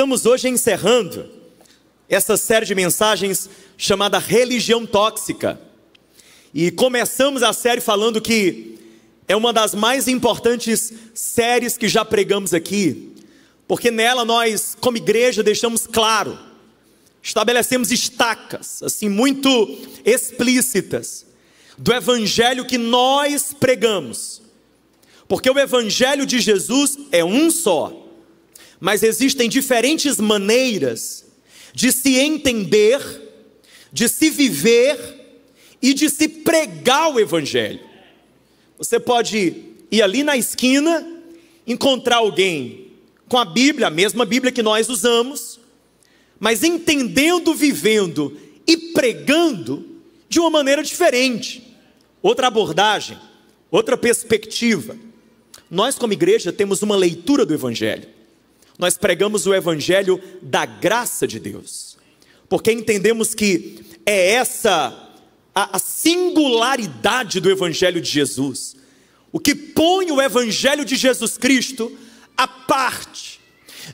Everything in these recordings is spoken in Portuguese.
Estamos hoje encerrando essa série de mensagens chamada Religião Tóxica. E começamos a série falando que é uma das mais importantes séries que já pregamos aqui, porque nela nós, como igreja, deixamos claro, estabelecemos estacas, assim, muito explícitas, do evangelho que nós pregamos. Porque o evangelho de Jesus é um só, mas existem diferentes maneiras de se entender, de se viver e de se pregar o evangelho. Você pode ir ali na esquina, encontrar alguém com a Bíblia, a mesma Bíblia que nós usamos, mas entendendo, vivendo e pregando de uma maneira diferente. Outra abordagem, outra perspectiva. Nós como igreja temos uma leitura do evangelho. Nós pregamos o evangelho da graça de Deus, porque entendemos que é essa a singularidade do evangelho de Jesus, o que põe o evangelho de Jesus Cristo à parte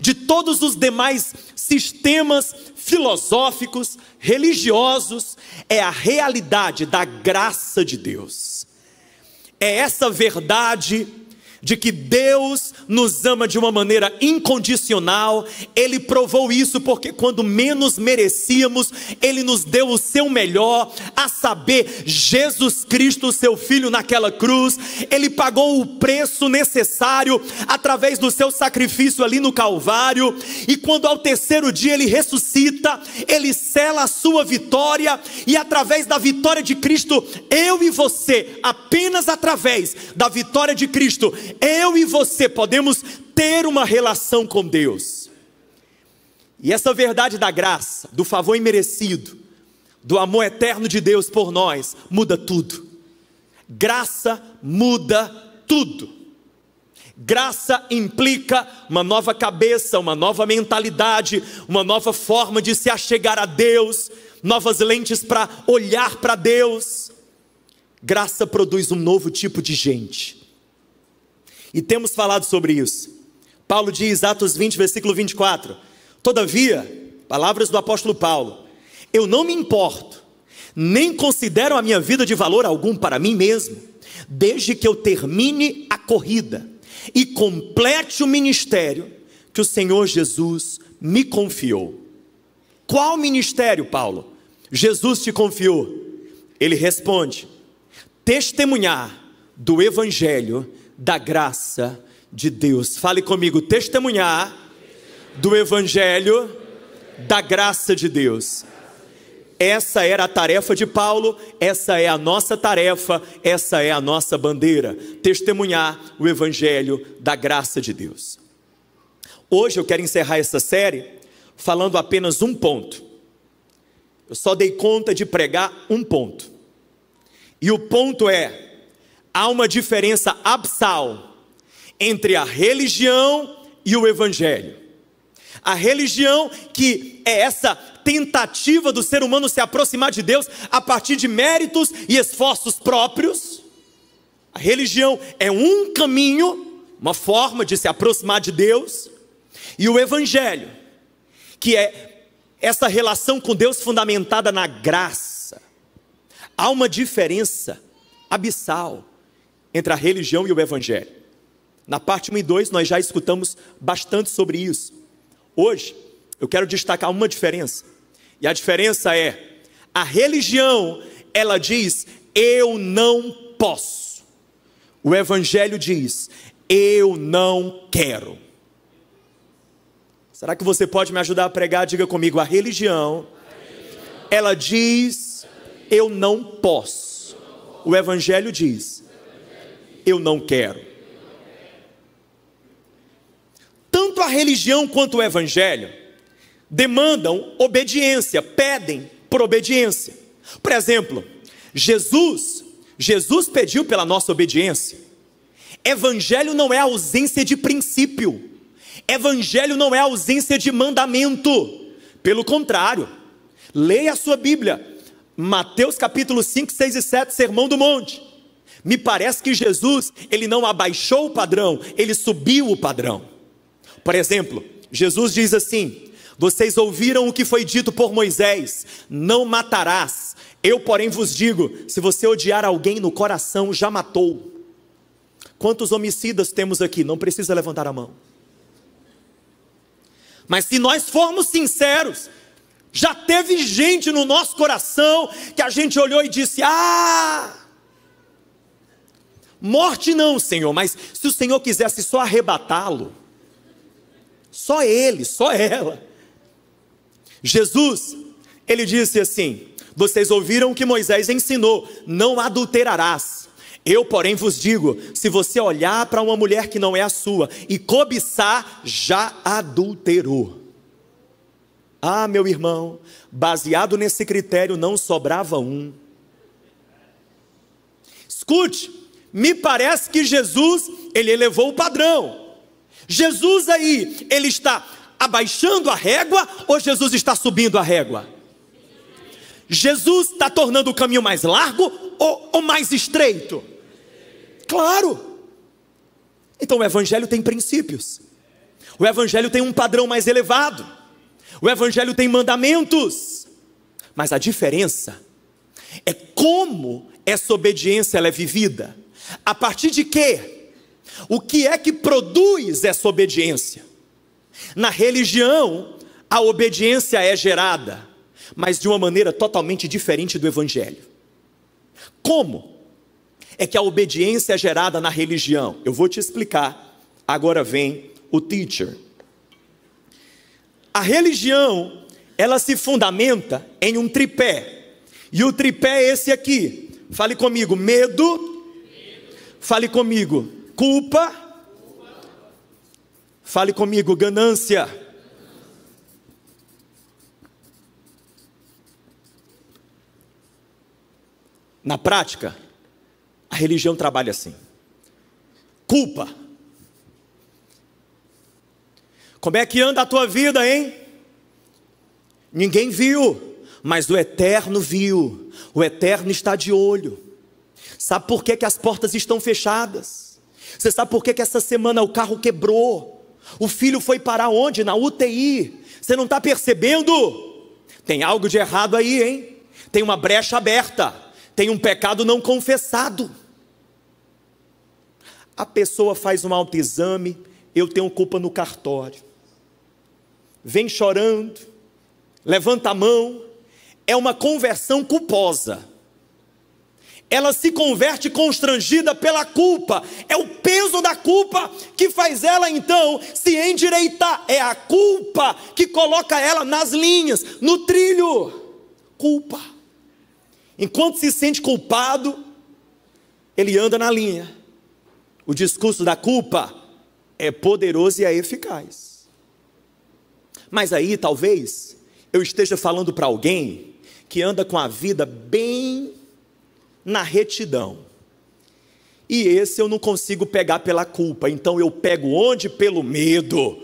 de todos os demais sistemas filosóficos, religiosos, é a realidade da graça de Deus. É essa verdade de que Deus nos ama de uma maneira incondicional. Ele provou isso porque quando menos merecíamos, Ele nos deu o seu melhor, a saber, Jesus Cristo, seu Filho naquela cruz. Ele pagou o preço necessário através do seu sacrifício ali no Calvário, e quando ao terceiro dia Ele ressuscita, Ele sela a sua vitória, e através da vitória de Cristo, eu e você, apenas através da vitória de Cristo, eu e você podemos ter uma relação com Deus. E essa verdade da graça, do favor imerecido, do amor eterno de Deus por nós, muda tudo. Graça muda tudo. Graça implica uma nova cabeça, uma nova mentalidade, uma nova forma de se achegar a Deus, novas lentes para olhar para Deus. Graça produz um novo tipo de gente. E temos falado sobre isso. Paulo diz, Atos 20, versículo 24: todavia, palavras do apóstolo Paulo, eu não me importo, nem considero a minha vida de valor algum para mim mesmo, desde que eu termine a corrida e complete o ministério que o Senhor Jesus me confiou. Qual ministério, Paulo, Jesus te confiou? Ele responde: testemunhar do evangelho da graça de Deus. Fale comigo: testemunhar do evangelho da graça de Deus. Essa era a tarefa de Paulo, essa é a nossa tarefa, essa é a nossa bandeira: testemunhar o evangelho da graça de Deus. Hoje eu quero encerrar essa série falando apenas um ponto. Eu só dei conta de pregar um ponto, e o ponto é: há uma diferença abissal entre a religião e o evangelho. A religião, que é essa tentativa do ser humano se aproximar de Deus a partir de méritos e esforços próprios. A religião é um caminho, uma forma de se aproximar de Deus. E o evangelho, que é essa relação com Deus fundamentada na graça. Há uma diferença abissal entre a religião e o evangelho. Na parte 1 e 2 nós já escutamos bastante sobre isso. Hoje eu quero destacar uma diferença. E a diferença é: a religião, ela diz, eu não posso. O evangelho diz, eu não quero. Será que você pode me ajudar a pregar? Diga comigo: a religião, ela diz, eu não posso. O evangelho diz, eu não quero. Tanto a religião quanto o evangelho demandam obediência, pedem por obediência. Por exemplo, Jesus pediu pela nossa obediência. Evangelho não é ausência de princípio. Evangelho não é ausência de mandamento. Pelo contrário, leia a sua Bíblia, Mateus capítulo 5, 6 e 7, Sermão do Monte. Me parece que Jesus, ele não abaixou o padrão, ele subiu o padrão. Por exemplo, Jesus diz assim: vocês ouviram o que foi dito por Moisés: não matarás. Eu, porém, vos digo: se você odiar alguém no coração, já matou. Quantos homicidas temos aqui? Não precisa levantar a mão. Mas se nós formos sinceros, já teve gente no nosso coração que a gente olhou e disse: morte não, Senhor, mas se o Senhor quisesse só arrebatá-lo, só ele, só ela. Jesus, ele disse assim: vocês ouviram o que Moisés ensinou: não adulterarás. Eu, porém, vos digo: se você olhar para uma mulher que não é a sua e cobiçar, já adulterou. Meu irmão, baseado nesse critério não sobrava um. Escute, me parece que Jesus, ele elevou o padrão. Jesus aí, ele está abaixando a régua ou Jesus está subindo a régua? Jesus está tornando o caminho mais largo ou mais estreito? Claro. Então o evangelho tem princípios. O evangelho tem um padrão mais elevado. O evangelho tem mandamentos. Mas a diferença é como essa obediência ela é vivida. A partir de quê? O que é que produz essa obediência? Na religião, a obediência é gerada, mas de uma maneira totalmente diferente do evangelho. Como é que a obediência é gerada na religião? Eu vou te explicar. Agora vem o teacher. A religião, ela se fundamenta em um tripé. E o tripé é esse aqui. Fale comigo: medo. Fale comigo: culpa. Fale comigo: ganância. Na prática, a religião trabalha assim. Culpa. Como é que anda a tua vida, hein? Ninguém viu, mas o Eterno viu. O Eterno está de olho. Sabe por que as portas estão fechadas? Você sabe por que essa semana o carro quebrou? O filho foi parar onde? Na UTI. Você não está percebendo? Tem algo de errado aí, hein? Tem uma brecha aberta. Tem um pecado não confessado. A pessoa faz um autoexame: eu tenho culpa no cartório. Vem chorando, levanta a mão. É uma conversão culposa. Ela se converte constrangida pela culpa. É o peso da culpa que faz ela então se endireitar. É a culpa que coloca ela nas linhas, no trilho. Culpa. Enquanto se sente culpado, ele anda na linha. O discurso da culpa é poderoso e é eficaz. Mas aí talvez eu esteja falando para alguém que anda com a vida bem na retidão. E esse eu não consigo pegar pela culpa. Então eu pego onde? Pelo medo.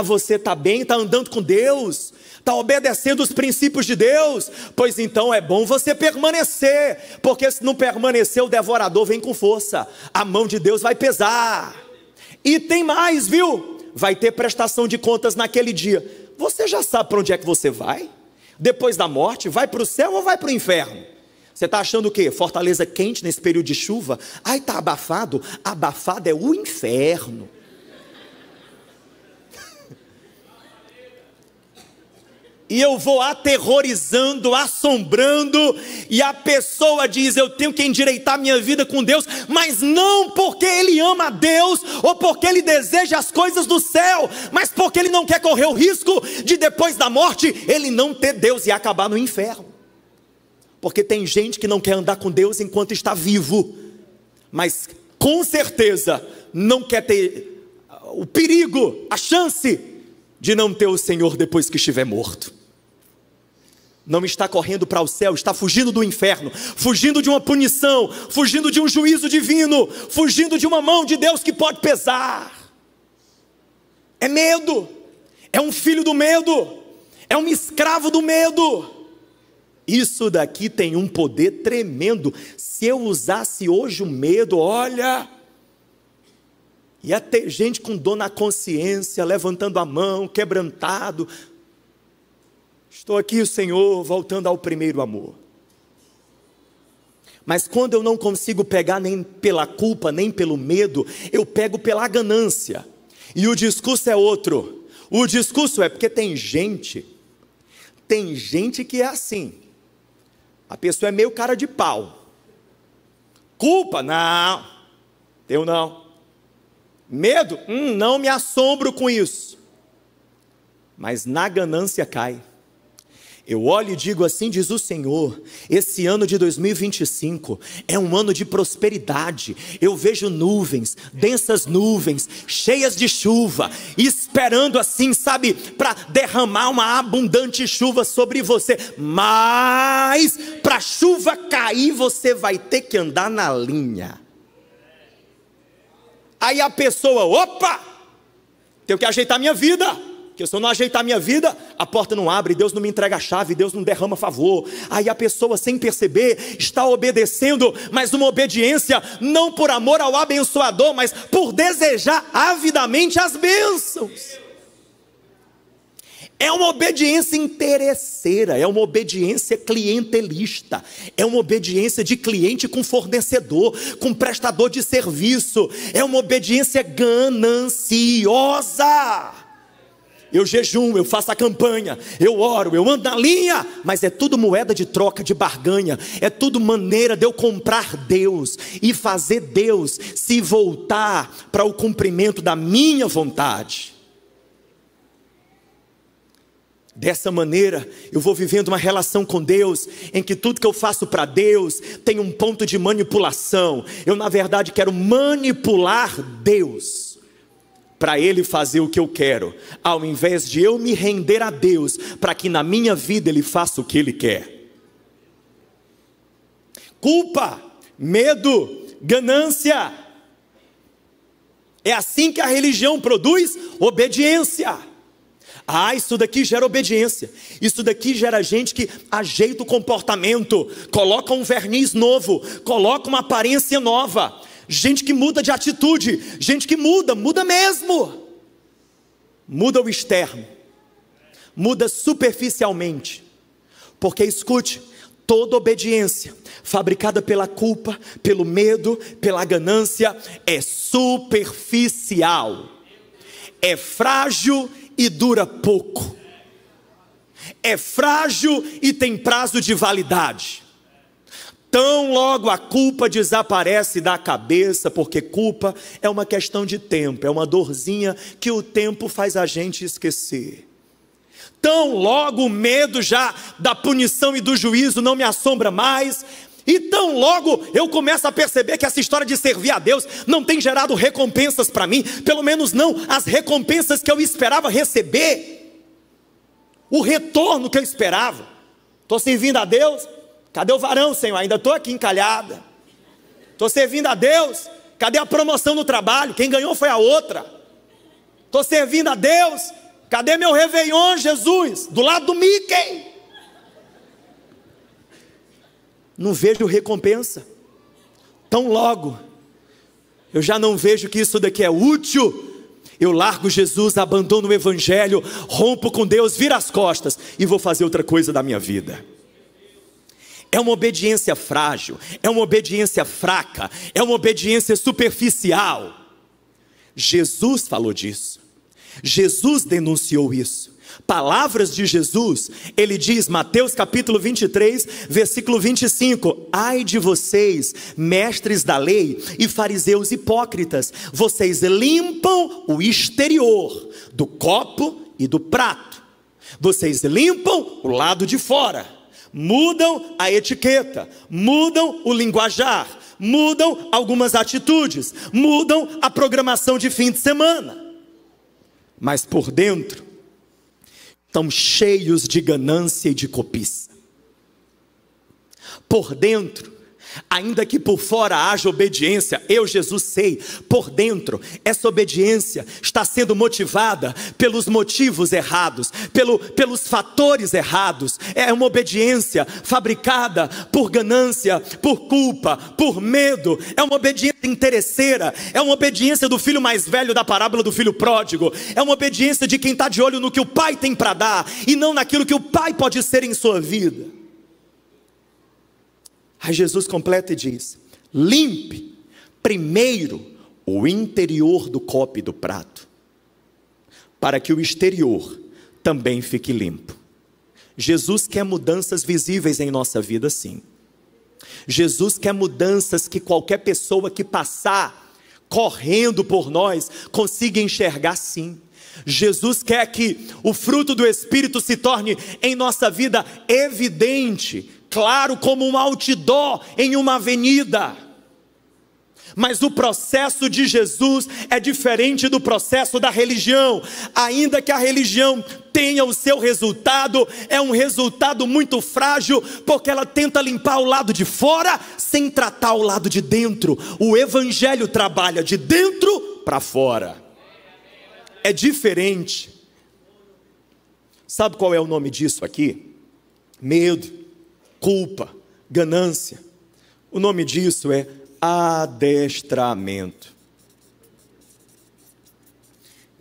Você está bem, está andando com Deus, está obedecendo os princípios de Deus. Pois então é bom você permanecer, porque se não permanecer, o devorador vem com força. A mão de Deus vai pesar. E tem mais, viu? Vai ter prestação de contas naquele dia. Você já sabe para onde é que você vai? Depois da morte, vai para o céu ou vai para o inferno? Você está achando o quê? Fortaleza quente nesse período de chuva? Está abafado. Abafado é o inferno. E eu vou aterrorizando, assombrando, e a pessoa diz: eu tenho que endireitar minha vida com Deus, mas não porque ele ama a Deus, ou porque ele deseja as coisas do céu, mas porque ele não quer correr o risco de depois da morte, ele não ter Deus e acabar no inferno. Porque tem gente que não quer andar com Deus enquanto está vivo, mas com certeza não quer ter o perigo, a chance de não ter o Senhor depois que estiver morto. Não está correndo para o céu, está fugindo do inferno, fugindo de uma punição, fugindo de um juízo divino, fugindo de uma mão de Deus que pode pesar. É medo, é um filho do medo, é um escravo do medo. Isso daqui tem um poder tremendo. Se eu usasse hoje o medo, olha, Ia ter gente com dor na consciência, levantando a mão, quebrantado. Estou aqui, Senhor, voltando ao primeiro amor. Mas quando eu não consigo pegar nem pela culpa, nem pelo medo, eu pego pela ganância. E o discurso é outro. O discurso é porque tem gente que é assim. A pessoa é meio cara de pau. Culpa? Não. Eu não. Medo? Não me assombro com isso. Mas na ganância cai. Eu olho e digo assim, diz o Senhor, esse ano de 2025 é um ano de prosperidade. Eu vejo nuvens, densas nuvens, cheias de chuva, esperando assim, sabe, para derramar uma abundante chuva sobre você. Mas para a chuva cair, você vai ter que andar na linha. Aí a pessoa, opa, tenho que ajeitar minha vida. Porque se eu não ajeitar minha vida, a porta não abre, Deus não me entrega a chave, Deus não derrama favor. Aí a pessoa, sem perceber, está obedecendo, mas uma obediência não por amor ao abençoador, mas por desejar avidamente as bênçãos. É uma obediência interesseira, é uma obediência clientelista, é uma obediência de cliente com fornecedor, com prestador de serviço, é uma obediência gananciosa. Eu jejum, eu faço a campanha, eu oro, eu ando na linha, mas é tudo moeda de troca, de barganha, é tudo maneira de eu comprar Deus e fazer Deus se voltar para o cumprimento da minha vontade. Dessa maneira, eu vou vivendo uma relação com Deus, em que tudo que eu faço para Deus tem um ponto de manipulação. Eu, na verdade, quero manipular Deus, para Ele fazer o que eu quero, ao invés de eu me render a Deus, para que na minha vida Ele faça o que Ele quer. Culpa, medo, ganância. É assim que a religião produz obediência. Isso daqui gera obediência. Isso daqui gera gente que ajeita o comportamento, coloca um verniz novo, coloca uma aparência nova. Gente que muda de atitude, gente que muda mesmo. Muda o externo, muda superficialmente. Porque escute, toda obediência fabricada pela culpa, pelo medo, pela ganância, é superficial, é frágil e dura pouco, é frágil e tem prazo de validade. Tão logo a culpa desaparece da cabeça, porque culpa é uma questão de tempo, é uma dorzinha que o tempo faz a gente esquecer. Tão logo o medo já da punição e do juízo não me assombra mais, e tão logo eu começo a perceber que essa história de servir a Deus não tem gerado recompensas para mim, pelo menos não as recompensas que eu esperava receber, o retorno que eu esperava. Estou servindo a Deus, cadê o varão, Senhor? Ainda estou aqui encalhada. Estou servindo a Deus, cadê a promoção no trabalho? Quem ganhou foi a outra. Estou servindo a Deus, cadê meu Réveillon, Jesus? Do lado do Mickey. Não vejo recompensa. Tão logo eu já não vejo que isso daqui é útil, eu largo Jesus, abandono o evangelho, rompo com Deus, viro as costas e vou fazer outra coisa da minha vida. É uma obediência frágil, é uma obediência fraca, é uma obediência superficial. Jesus falou disso, Jesus denunciou isso. Palavras de Jesus, ele diz, Mateus capítulo 23, versículo 25: ai de vocês, mestres da lei e fariseus hipócritas, vocês limpam o exterior do copo e do prato, vocês limpam o lado de fora, mudam a etiqueta, mudam o linguajar, mudam algumas atitudes, mudam a programação de fim de semana, mas por dentro estão cheios de ganância e de cobiça. Por dentro Ainda que por fora haja obediência, eu, Jesus, sei, por dentro, essa obediência está sendo motivada pelos motivos errados, pelos fatores errados. É uma obediência fabricada por ganância, por culpa, por medo. É uma obediência interesseira, é uma obediência do filho mais velho da parábola do filho pródigo. É uma obediência de quem está de olho no que o pai tem para dar, e não naquilo que o pai pode ser em sua vida. Aí Jesus completa e diz: limpe primeiro o interior do copo e do prato, para que o exterior também fique limpo. Jesus quer mudanças visíveis em nossa vida, sim. Jesus quer mudanças que qualquer pessoa que passar correndo por nós consiga enxergar, sim. Jesus quer que o fruto do Espírito se torne em nossa vida evidente, claro como um outdoor em uma avenida. Mas o processo de Jesus é diferente do processo da religião. Ainda que a religião tenha o seu resultado, é um resultado muito frágil, porque ela tenta limpar o lado de fora sem tratar o lado de dentro. O evangelho trabalha de dentro para fora. É diferente. Sabe qual é o nome disso aqui? Medo, culpa, ganância. O nome disso é adestramento.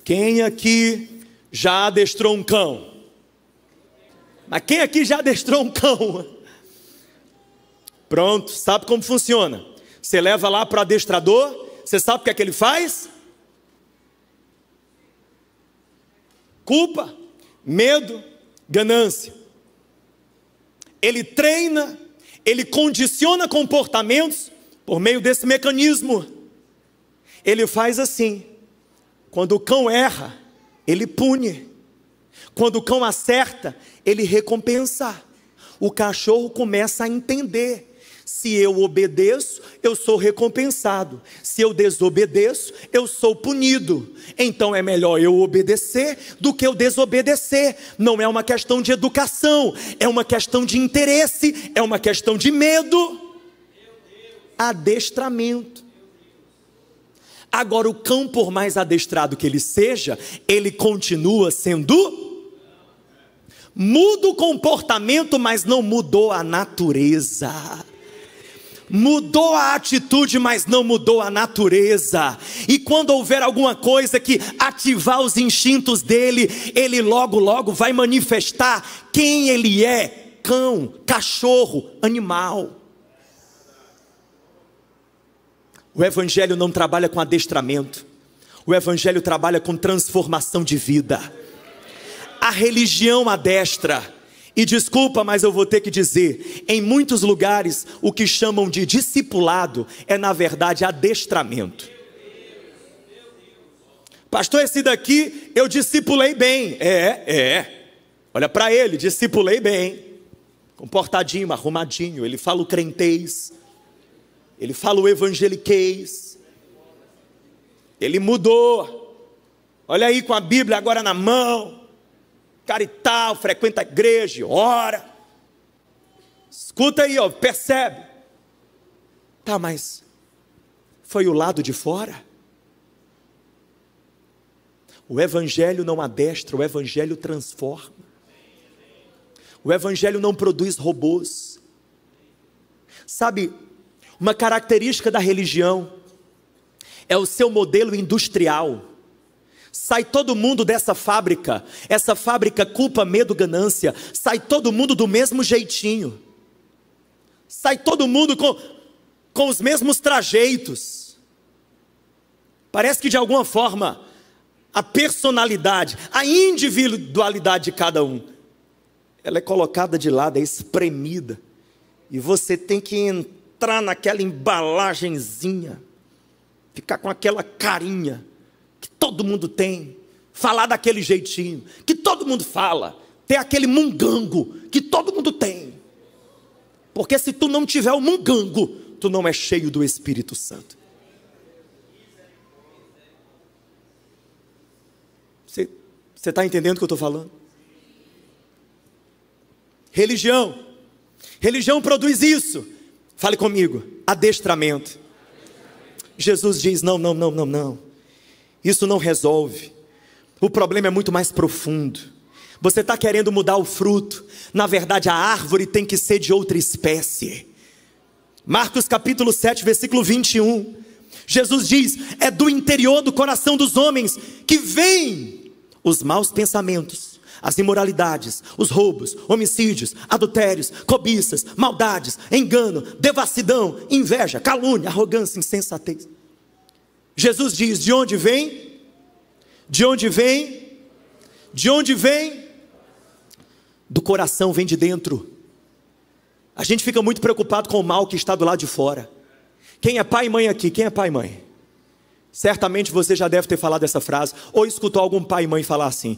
Quem aqui já adestrou um cão? Mas quem aqui já adestrou um cão? Pronto, sabe como funciona? Você leva lá para o adestrador, você sabe o que é que ele faz? Culpa, medo, ganância. Ele treina, ele condiciona comportamentos por meio desse mecanismo. Ele faz assim: quando o cão erra, ele pune. Quando o cão acerta, ele recompensa. O cachorro começa a entender: se eu obedeço, eu sou recompensado. Se eu desobedeço, eu sou punido. Então é melhor eu obedecer do que eu desobedecer. Não é uma questão de educação, é uma questão de interesse, é uma questão de medo. Adestramento. Agora, o cão, por mais adestrado que ele seja, ele continua sendo... muda o comportamento, mas não mudou a natureza. Mudou a atitude, mas não mudou a natureza. E quando houver alguma coisa que ativar os instintos dele, ele logo vai manifestar quem ele é: cão, cachorro, animal. O evangelho não trabalha com adestramento. O evangelho trabalha com transformação de vida. A religião adestra. E desculpa, mas eu vou ter que dizer, em muitos lugares, o que chamam de discipulado é na verdade adestramento. Pastor, esse daqui eu discipulei bem. Olha para ele, discipulei bem. Comportadinho, arrumadinho. Ele fala o crentez. Ele fala o evangeliquez. Ele mudou. Olha aí, com a Bíblia agora na mão. Cara e tal, frequenta a igreja, ora. Escuta aí, ó, percebe. Tá, mas foi o lado de fora? O evangelho não adestra, o evangelho transforma. O evangelho não produz robôs. Sabe, uma característica da religião é o seu modelo industrial. Sai todo mundo dessa fábrica, essa fábrica culpa, medo, ganância, sai todo mundo do mesmo jeitinho, sai todo mundo com os mesmos trajeitos. Parece que de alguma forma a personalidade, a individualidade de cada um, ela é colocada de lado, é espremida, e você tem que entrar naquela embalagenzinha, ficar com aquela carinha que todo mundo tem, falar daquele jeitinho que todo mundo fala, ter aquele mungango que todo mundo tem, porque se tu não tiver o mungango, tu não é cheio do Espírito Santo. Você está entendendo o que eu estou falando? Religião produz isso, Fale comigo, adestramento. Jesus diz, não, isso não resolve. O problema é muito mais profundo. Você está querendo mudar o fruto. Na verdade, a árvore tem que ser de outra espécie. Marcos capítulo 7, versículo 21. Jesus diz, é do interior do coração dos homens que vêm os maus pensamentos, as imoralidades, os roubos, homicídios, adultérios, cobiças, maldades, engano, devassidão, inveja, calúnia, arrogância, insensatez. Jesus diz, de onde vem? De onde vem? De onde vem? Do coração, vem de dentro. A gente fica muito preocupado com o mal que está do lado de fora. Quem é pai e mãe aqui? Quem é pai e mãe? Certamente você já deve ter falado essa frase, ou escutou algum pai e mãe falar assim,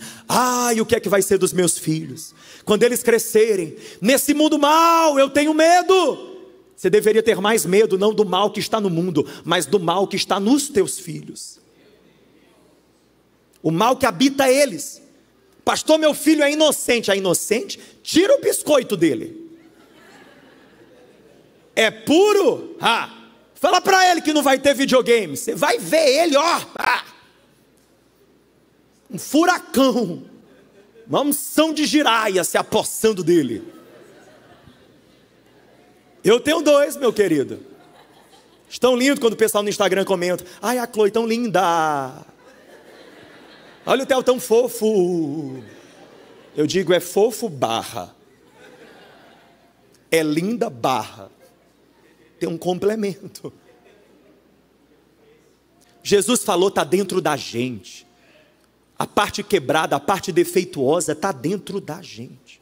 e o que é que vai ser dos meus filhos? Quando eles crescerem, nesse mundo mal, eu tenho medo. Você deveria ter mais medo, não do mal que está no mundo, mas do mal que está nos teus filhos. O mal que habita eles. Pastor, meu filho é inocente. É inocente? Tira o biscoito dele. É puro? Fala para ele que não vai ter videogame. Você vai ver ele, um furacão, uma unção de giraia se apossando dele. Eu tenho 2, meu querido. Estão lindos quando o pessoal no Instagram comenta, a Chloe tão linda. Olha o Theo tão fofo. Eu digo, é fofo barra. É linda barra. Tem um complemento. Jesus falou, está dentro da gente. A parte quebrada, a parte defeituosa está dentro da gente.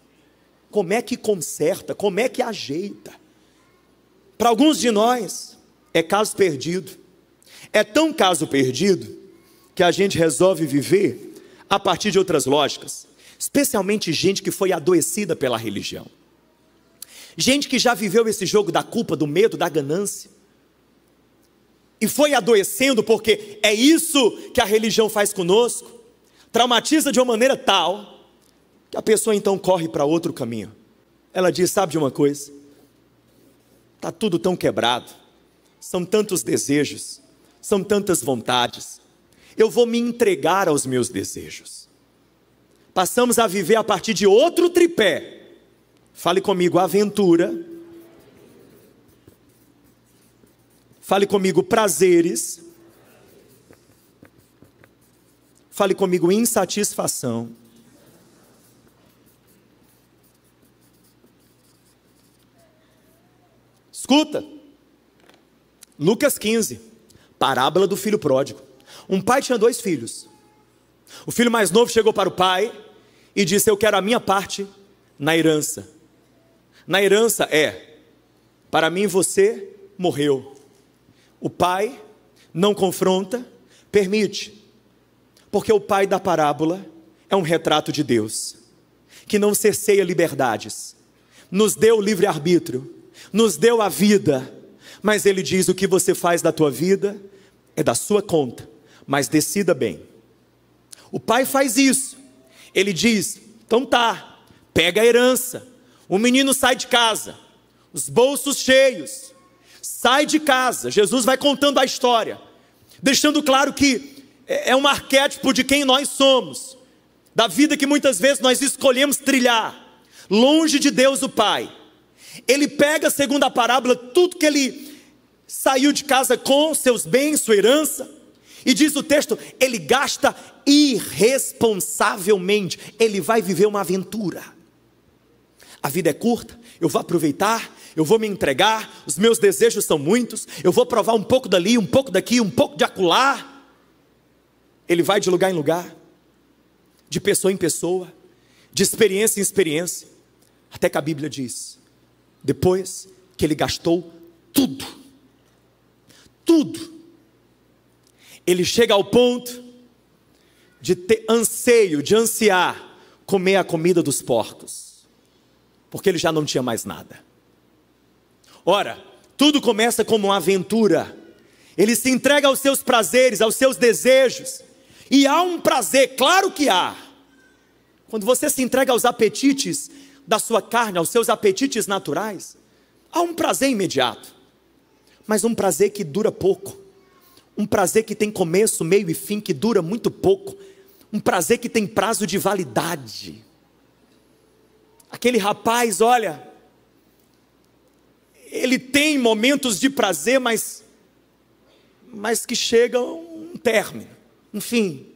Como é que conserta? Como é que ajeita? Para alguns de nós, é caso perdido. É tão caso perdido, que a gente resolve viver a partir de outras lógicas. Especialmente gente que foi adoecida pela religião. Gente que já viveu esse jogo da culpa, do medo, da ganância. E foi adoecendo porque é isso que a religião faz conosco. Traumatiza de uma maneira tal, que a pessoa então corre para outro caminho. Ela diz, sabe de uma coisa? Está tudo tão quebrado. São tantos desejos. São tantas vontades. Eu vou me entregar aos meus desejos. Passamos a viver a partir de outro tripé. Fale comigo, aventura. Fale comigo, prazeres. Fale comigo, insatisfação. Escuta. Lucas 15, parábola do filho pródigo. Um pai tinha 2 filhos. O filho mais novo chegou para o pai e disse, eu quero a minha parte na herança. Na herança para mim você morreu. O pai não confronta, permite. Porque o pai da parábola é um retrato de Deus, que não cerceia liberdades, nos deu o livre-arbítrio, nos deu a vida, mas ele diz, o que você faz da tua vida é da sua conta, mas decida bem. O pai faz isso, ele diz, então tá, pega a herança. O menino sai de casa, os bolsos cheios, sai de casa. Jesus vai contando a história, deixando claro que é um arquétipo de quem nós somos, da vida que muitas vezes nós escolhemos trilhar, longe de Deus o Pai. Ele pega, segundo a parábola, tudo que ele saiu de casa com, seus bens, sua herança, e diz o texto, ele gasta irresponsavelmente, ele vai viver uma aventura. A vida é curta, eu vou aproveitar, eu vou me entregar, os meus desejos são muitos, eu vou provar um pouco dali, um pouco daqui, um pouco de acolá. Ele vai de lugar em lugar, de pessoa em pessoa, de experiência em experiência, até que a Bíblia diz, depois que ele gastou tudo, ele chega ao ponto de ter anseio, de ansiar comer a comida dos porcos, porque ele já não tinha mais nada. Ora, tudo começa como uma aventura. Ele se entrega aos seus prazeres, aos seus desejos, e há um prazer, claro que há. Quando você se entrega aos apetites da sua carne, aos seus apetites naturais, Há um prazer imediato, mas um prazer que dura pouco. Um prazer que tem começo, meio e fim, que dura muito pouco. Um prazer que tem prazo de validade. Aquele rapaz, olha, ele tem momentos de prazer, mas que chegam a um término, um fim.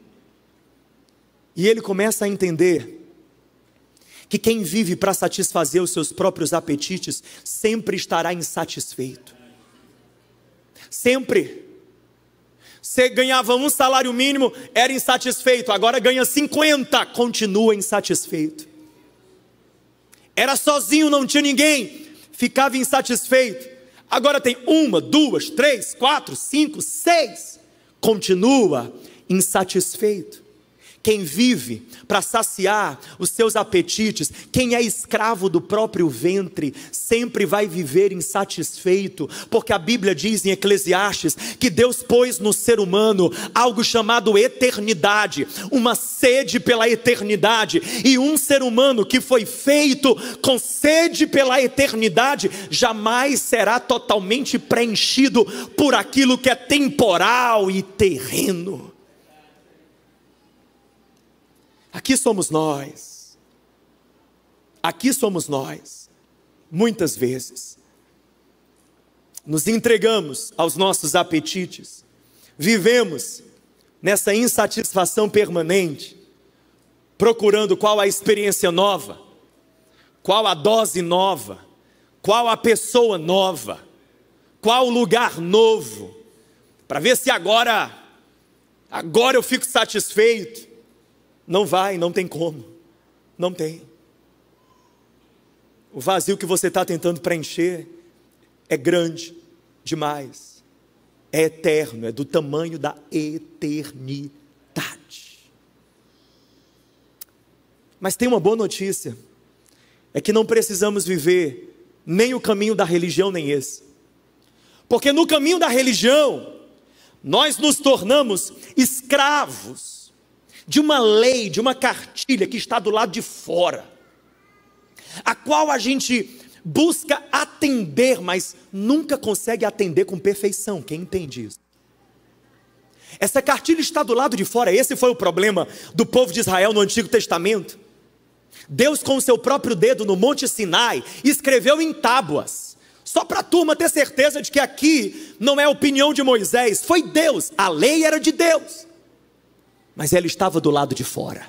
E ele começa a entender que quem vive para satisfazer os seus próprios apetites sempre estará insatisfeito. Sempre. Você ganhava um salário mínimo, era insatisfeito. Agora ganha 50, continua insatisfeito. Era sozinho, não tinha ninguém, ficava insatisfeito. Agora tem 1, 2, 3, 4, 5, 6, continua insatisfeito. Quem vive para saciar os seus apetites, quem é escravo do próprio ventre, sempre vai viver insatisfeito, porque a Bíblia diz em Eclesiastes que Deus pôs no ser humano algo chamado eternidade, uma sede pela eternidade, e um ser humano que foi feito com sede pela eternidade, jamais será totalmente preenchido por aquilo que é temporal e terreno. Aqui somos nós, muitas vezes, nos entregamos aos nossos apetites, vivemos nessa insatisfação permanente, procurando qual a experiência nova, qual a dose nova, qual a pessoa nova, qual o lugar novo, para ver se agora eu fico satisfeito. Não vai, não tem como, não tem. O vazio que você está tentando preencher é grande demais, é eterno, é do tamanho da eternidade. Mas tem uma boa notícia, é que não precisamos viver nem o caminho da religião, nem esse. Porque no caminho da religião, nós nos tornamos escravos de uma lei, de uma cartilha que está do lado de fora, a qual a gente busca atender, mas nunca consegue atender com perfeição. Quem entende isso? Essa cartilha está do lado de fora. Esse foi o problema do povo de Israel no Antigo Testamento. Deus, com o seu próprio dedo no Monte Sinai, escreveu em tábuas, só para a turma ter certeza de que aqui não é a opinião de Moisés, foi Deus, a lei era de Deus, mas ela estava do lado de fora.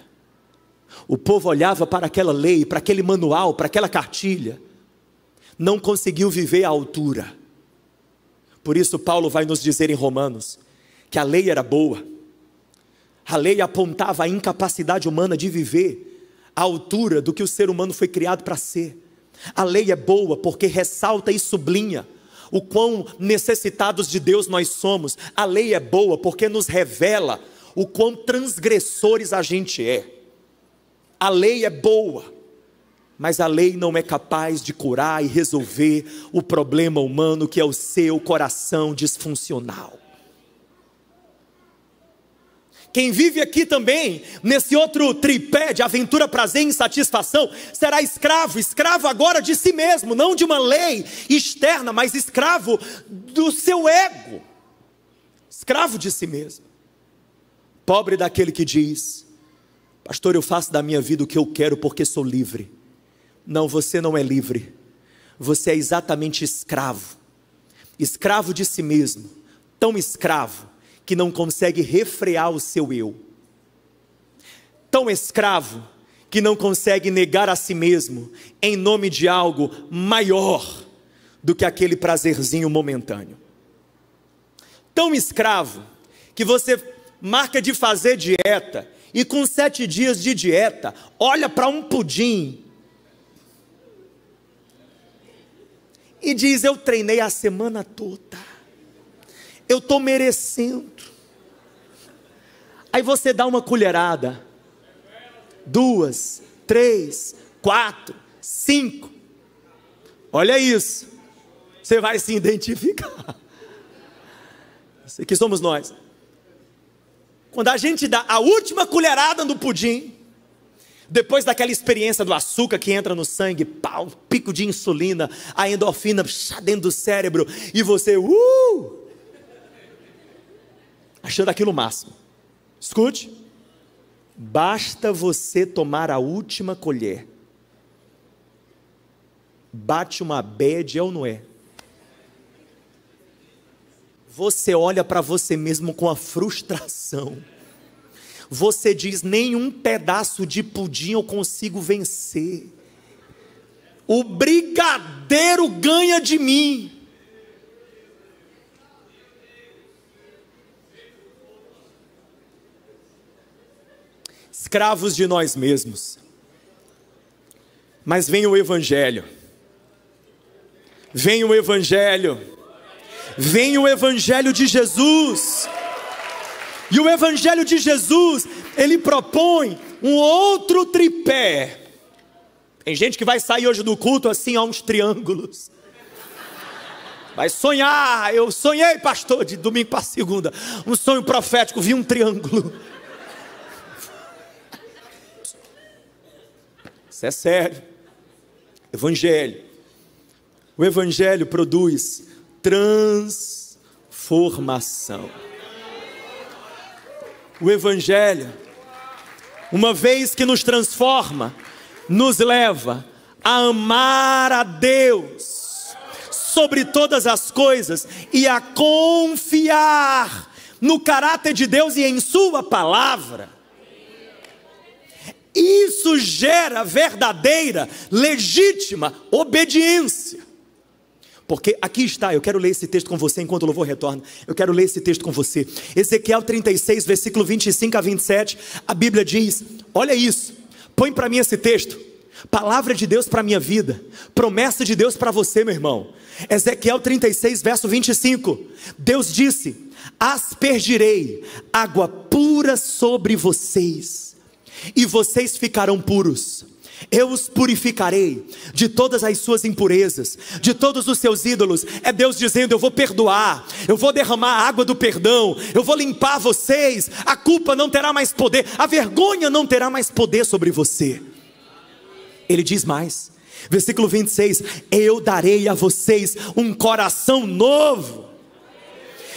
O povo olhava para aquela lei, para aquele manual, para aquela cartilha, não conseguiu viver à altura. Por isso Paulo vai nos dizer em Romanos, que a lei era boa, a lei apontava a incapacidade humana de viver à altura do que o ser humano foi criado para ser. A lei é boa porque ressalta e sublinha o quão necessitados de Deus nós somos. A lei é boa porque nos revela o quão transgressores a gente é. A lei é boa, mas a lei não é capaz de curar e resolver o problema humano que é o seu coração disfuncional. Quem vive aqui também, nesse outro tripé de aventura, prazer e insatisfação, será escravo, escravo agora de si mesmo, não de uma lei externa, mas escravo do seu ego, escravo de si mesmo. Pobre daquele que diz: pastor, eu faço da minha vida o que eu quero porque sou livre. Não, você não é livre, você é exatamente escravo, escravo de si mesmo, tão escravo que não consegue refrear o seu eu, tão escravo que não consegue negar a si mesmo em nome de algo maior do que aquele prazerzinho momentâneo, tão escravo que você marca de fazer dieta e com 7 dias de dieta olha para um pudim e diz: eu treinei a semana toda, eu estou merecendo. Aí você dá uma colherada, 2, 3, 4, 5, olha isso, você vai se identificar. Isso aqui somos nós. Quando a gente dá a última colherada no pudim, Depois daquela experiência do açúcar que entra no sangue, pau, pico de insulina, a endorfina dentro do cérebro, e você, achando aquilo o máximo. Escute, basta você tomar a última colher, bate uma bad, é ou não é? Você olha para você mesmo com a frustração. Você diz, nenhum pedaço de pudim eu consigo vencer. O brigadeiro ganha de mim. Escravos de nós mesmos. Mas vem o Evangelho. Vem o Evangelho. Vem o Evangelho de Jesus. E o Evangelho de Jesus, ele propõe um outro tripé. Tem gente que vai sair hoje do culto assim, a uns triângulos. Vai sonhar, eu sonhei, pastor, de domingo para segunda, um sonho profético, vi um triângulo. Isso é sério. Evangelho. O Evangelho produz transformação. O Evangelho, uma vez que nos transforma, nos leva a amar a Deus sobre todas as coisas e a confiar no caráter de Deus e em sua palavra. Isso gera verdadeira, legítima obediência. Porque aqui está, eu quero ler esse texto com você enquanto o louvor retorna. Eu quero ler esse texto com você. Ezequiel 36, versículo 25 a 27. A Bíblia diz, olha isso. Põe para mim esse texto. Palavra de Deus para a minha vida. Promessa de Deus para você, meu irmão. Ezequiel 36, verso 25. Deus disse, aspergirei água pura sobre vocês, e vocês ficarão puros. Eu os purificarei de todas as suas impurezas, de todos os seus ídolos. É Deus dizendo, eu vou perdoar, eu vou derramar a água do perdão, eu vou limpar vocês. A culpa não terá mais poder, a vergonha não terá mais poder sobre você. Ele diz mais, versículo 26, eu darei a vocês um coração novo,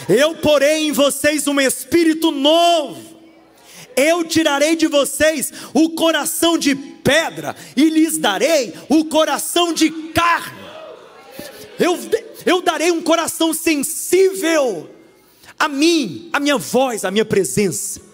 eu porei em vocês um espírito novo. Eu tirarei de vocês o coração de pedra e lhes darei o coração de carne. Eu darei um coração sensível a mim, a minha voz, a minha presença.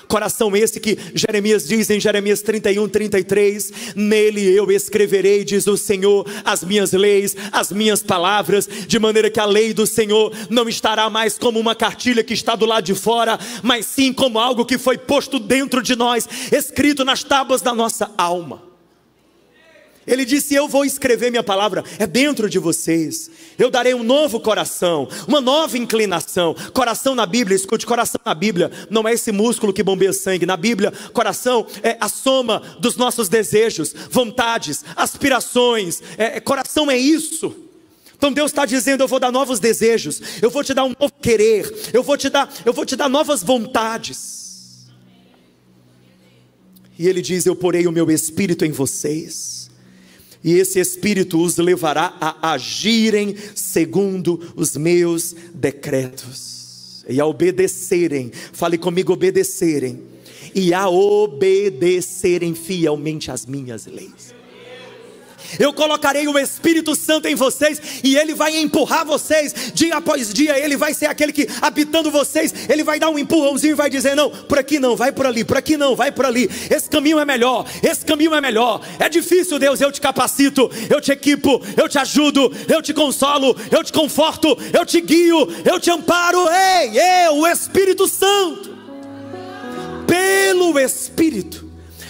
Coração esse que Jeremias diz em Jeremias 31, 33, nele eu escreverei, diz o Senhor, as minhas leis, as minhas palavras, de maneira que a lei do Senhor não estará mais como uma cartilha que está do lado de fora, mas sim como algo que foi posto dentro de nós, escrito nas tábuas da nossa alma. Ele disse, eu vou escrever minha palavra, é dentro de vocês. Eu darei um novo coração, uma nova inclinação. Coração na Bíblia, escute, coração na Bíblia não é esse músculo que bombeia sangue. Na Bíblia, coração é a soma dos nossos desejos, vontades, aspirações. Coração é isso. Então Deus está dizendo, eu vou dar novos desejos, eu vou te dar um novo querer, eu vou te dar novas vontades. E Ele diz, eu porei o meu espírito em vocês, e esse Espírito os levará a agirem segundo os meus decretos, e a obedecerem, fale comigo, obedecerem, e a obedecerem fielmente às minhas leis. Eu colocarei o Espírito Santo em vocês, e Ele vai empurrar vocês, dia após dia. Ele vai ser aquele que, habitando vocês, Ele vai dar um empurrãozinho e vai dizer, não, por aqui não, vai por ali, por aqui não, vai por ali, esse caminho é melhor, esse caminho é melhor. É difícil, Deus, eu te capacito, eu te equipo, eu te ajudo, eu te consolo, eu te conforto, eu te guio, eu te amparo. O Espírito Santo, pelo Espírito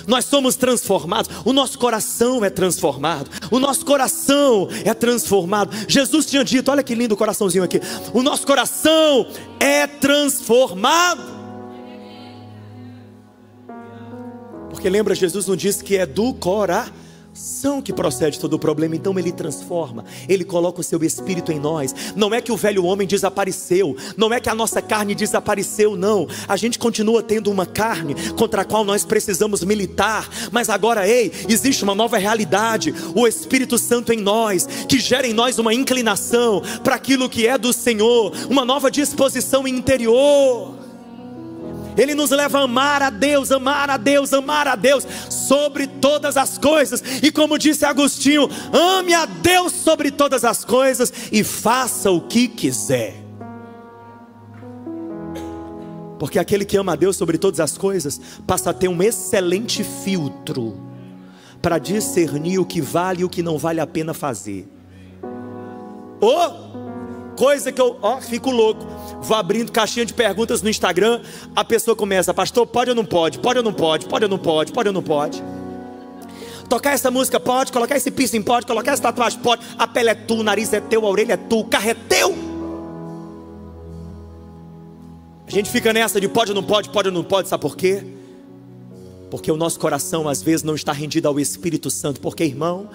nós somos transformados, o nosso coração é transformado, o nosso coração é transformado. Jesus tinha dito, olha que lindo o coraçãozinho aqui, o nosso coração é transformado. Porque lembra, Jesus não disse que é do que procede todo o problema. Então Ele transforma, Ele coloca o seu Espírito em nós. Não é que o velho homem desapareceu, não é que a nossa carne desapareceu, não. A gente continua tendo uma carne contra a qual nós precisamos militar, mas agora, existe uma nova realidade, o Espírito Santo em nós, que gera em nós uma inclinação para aquilo que é do Senhor, uma nova disposição interior. Ele nos leva a amar a Deus, amar a Deus, amar a Deus sobre todas as coisas. E como disse Agostinho, ame a Deus sobre todas as coisas e faça o que quiser. Porque aquele que ama a Deus sobre todas as coisas passa a ter um excelente filtro para discernir o que vale e o que não vale a pena fazer. Coisa que eu fico louco. Vou abrindo caixinha de perguntas no Instagram, a pessoa começa: pastor, pode ou não pode? Pode ou não pode? Pode ou não pode? Pode ou não pode? Tocar essa música pode? Colocar esse piercing pode? Colocar essa tatuagem pode? A pele é tua, o nariz é teu, a orelha é tua, o carro é teu. A gente fica nessa de pode ou não pode? Pode ou não pode? Sabe por quê? Porque o nosso coração às vezes não está rendido ao Espírito Santo. Porque, irmão,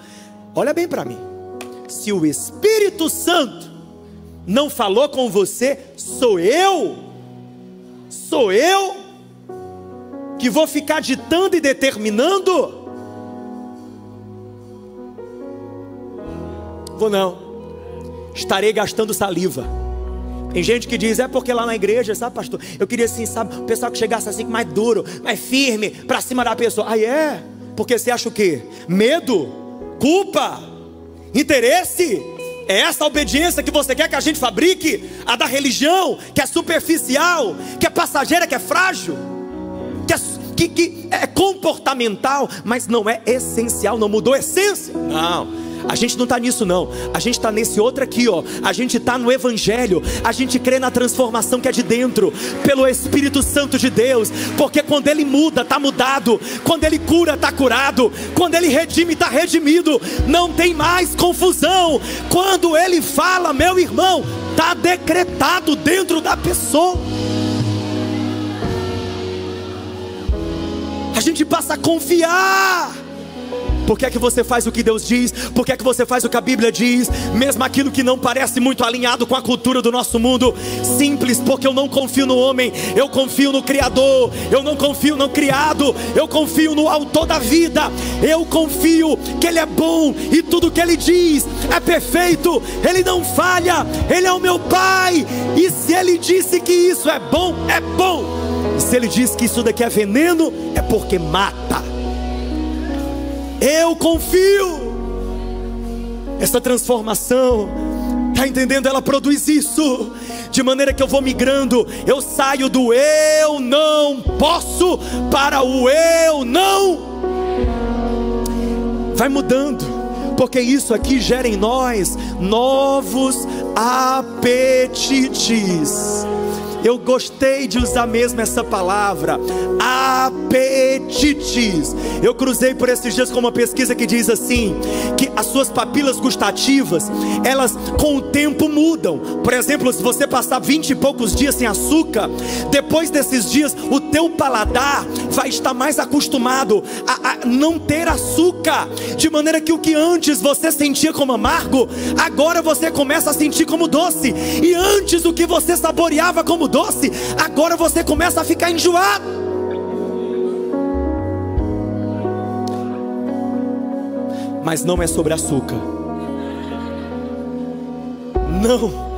olha bem para mim, se o Espírito Santo não falou com você, sou eu que vou ficar ditando e determinando? Vou não. Estarei gastando saliva. Tem gente que diz: é porque lá na igreja, sabe, pastor, eu queria assim, sabe, o pessoal que chegasse assim mais duro, mais firme, para cima da pessoa. Aí porque você acha o quê? Medo? Culpa? Interesse? É essa a obediência que você quer que a gente fabrique? A da religião, que é superficial, que é passageira, que é frágil, que é comportamental, mas não é essencial, não mudou a essência. Não, a gente não está nisso não. A gente está nesse outro aqui, a gente está no Evangelho. A gente crê na transformação que é de dentro, pelo Espírito Santo de Deus. Porque quando Ele muda, está mudado. Quando Ele cura, está curado. Quando Ele redime, está redimido. Não tem mais confusão. Quando Ele fala, meu irmão, está decretado dentro da pessoa. A gente passa a confiar. Por que é que você faz o que Deus diz? Por que é que você faz o que a Bíblia diz? Mesmo aquilo que não parece muito alinhado com a cultura do nosso mundo. Simples, porque eu não confio no homem, eu confio no Criador. Eu não confio no criado, eu confio no autor da vida. Eu confio que Ele é bom e tudo que Ele diz é perfeito. Ele não falha, Ele é o meu Pai. E se Ele disse que isso é bom, é bom. E se Ele diz que isso daqui é veneno, é porque mata. Eu confio. Essa transformação, está entendendo? Ela produz isso, de maneira que eu vou migrando. Eu saio do eu não posso para o eu não. Vai mudando, porque isso aqui gera em nós novos apetites. Eu gostei de usar mesmo essa palavra, apetites. Eu cruzei por esses dias com uma pesquisa que diz assim, que as suas papilas gustativas, elas com o tempo mudam. Por exemplo, se você passar 20 e poucos dias sem açúcar, depois desses dias o teu paladar vai estar mais acostumado a não ter açúcar. De maneira que o que antes você sentia como amargo, agora você começa a sentir como doce. E antes o que você saboreava como doce, agora você começa a ficar enjoado. Mas não é sobre açúcar. Não.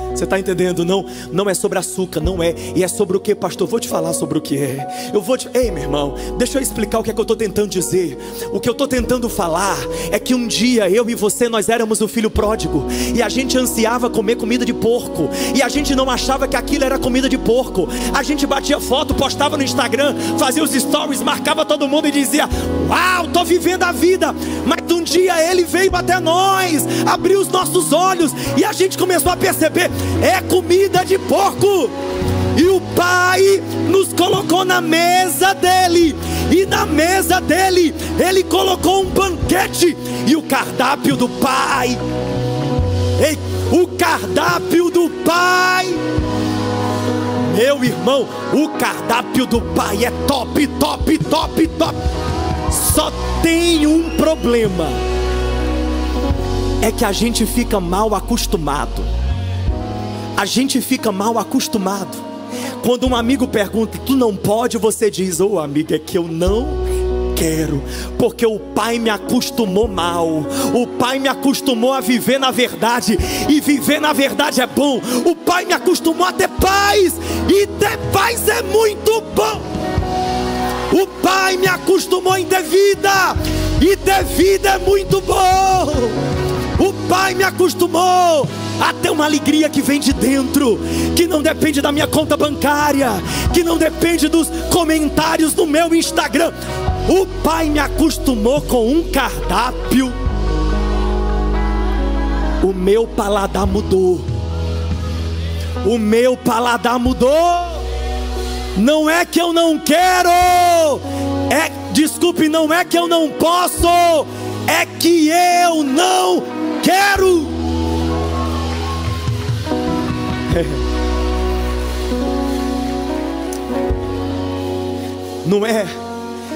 Você está entendendo? Não é sobre açúcar, não é. E é sobre o que, pastor? Vou te falar sobre o que é. Ei, meu irmão, deixa eu explicar o que é que eu estou tentando dizer. O que eu estou tentando falar é que um dia eu e você, nós éramos o filho pródigo, e a gente ansiava comer comida de porco, e a gente não achava que aquilo era comida de porco. A gente batia foto, postava no Instagram, fazia os stories, marcava todo mundo e dizia: uau, estou vivendo a vida. Mas um dia Ele veio até nós, abriu os nossos olhos, e a gente começou a perceber: é comida de porco. E o Pai nos colocou na mesa dele, e na mesa dele Ele colocou um banquete. E o cardápio do Pai, o cardápio do Pai, meu irmão, o cardápio do Pai é top, top, top, top. Só tem um problema, é que a gente fica mal acostumado. A gente fica mal acostumado. Quando um amigo pergunta, tu não pode, você diz, ô amigo, é que eu não quero, porque o pai me acostumou mal. O pai me acostumou a viver na verdade, e viver na verdade é bom. O pai me acostumou a ter paz, e ter paz é muito bom. O pai me acostumou em ter vida, e ter vida é muito bom. O pai me acostumou a ter uma alegria que vem de dentro, que não depende da minha conta bancária, que não depende dos comentários do meu Instagram. O pai me acostumou com um cardápio. O meu paladar mudou. O meu paladar mudou. Não é que eu não quero, desculpe, não é que eu não posso, é que eu não quero.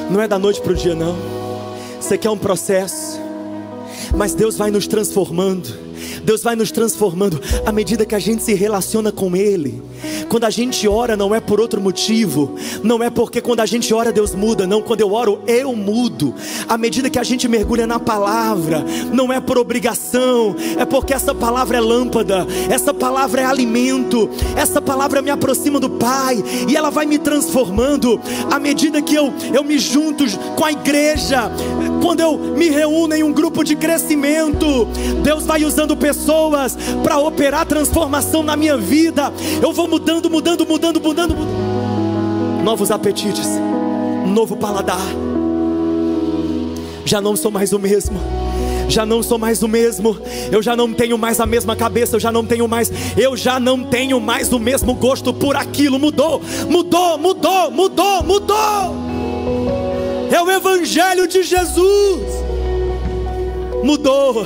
Não é da noite para o dia, não. Isso aqui é um processo, mas Deus vai nos transformando. Deus vai nos transformando à medida que a gente se relaciona com Ele. Quando a gente ora, não é por outro motivo. Não é porque quando a gente ora Deus muda. Não, quando eu oro eu mudo. À medida que a gente mergulha na palavra, não é por obrigação, é porque essa palavra é lâmpada, essa palavra é alimento, essa palavra me aproxima do Pai, e ela vai me transformando. À medida que eu me junto com a igreja, quando eu me reúno em um grupo de crescimento, Deus vai usando pessoas para operar transformação na minha vida. Eu vou mudando. Novos apetites, novo paladar. Já não sou mais o mesmo. Já não sou mais o mesmo. Eu já não tenho mais a mesma cabeça. Eu já não tenho mais o mesmo gosto por aquilo. Mudou. É o Evangelho de Jesus. Mudou.